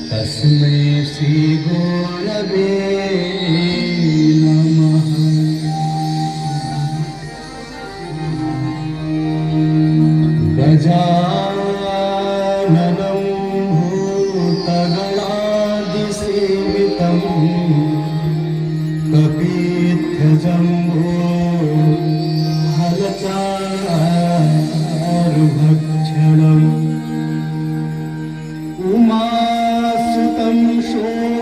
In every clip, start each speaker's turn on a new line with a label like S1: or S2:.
S1: तस्मै श्री गुरवे नमः। गजाननं भूतगणादिसेवितं कपित्थजम्बो फलचारुभक्षणम् उमासुतं शोकविनाशकारकं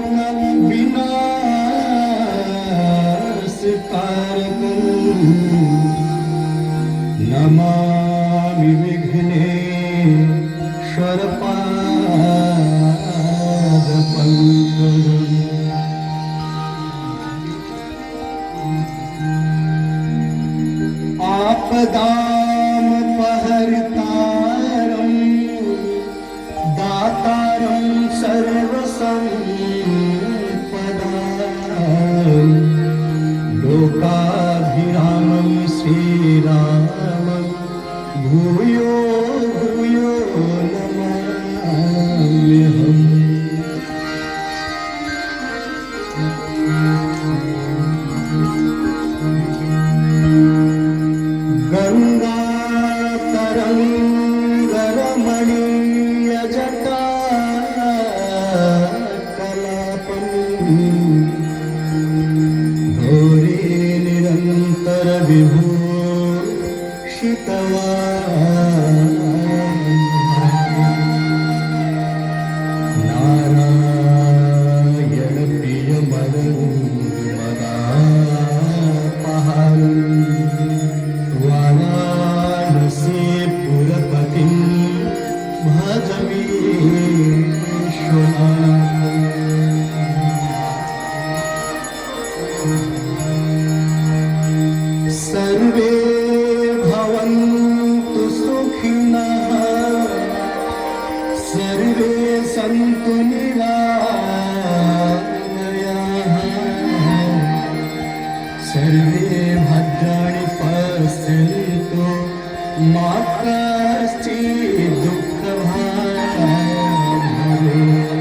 S1: नमामि विघ्नेश्वरपादपङ्कजम्। आपदामपहर्तारं दातारं सर्वसम्पदां लोकाभिरामं श्रीरामं भूयो भूयो नमाम्यहम्। गङ्गातरङ्गरमणीयजटा घोरे निरन्तर विभूषितवान् नारायण प्रिय मदापहारम् वाराणसीपुरपतिं भजवीश्वनाथम्। सर्वे भवन्तु सुखिनः सर्वे सन्तु निरामयाः सर्वे भद्राणि पश्यन्तु मा कश्चित् दुःखभाग् भवेत्।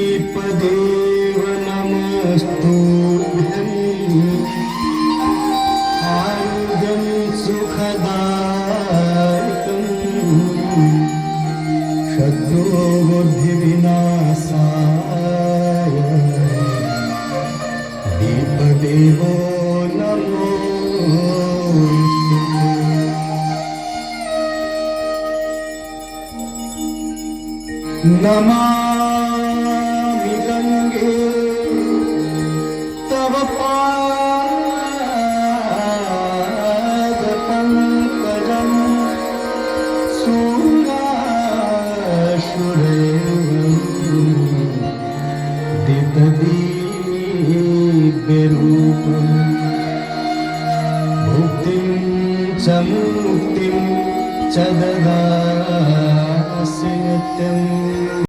S1: दीपदेव नमस्तुभ्यं आयुधं सुखदायकं शत्रुबुद्धिविनाशाय दीपदेवो नमोस्तुते। नमामि गंगे तव पादपङ्कजं दिव्यरूपं भुक्तिं च मुक्तिं च ददासि नित्यम्।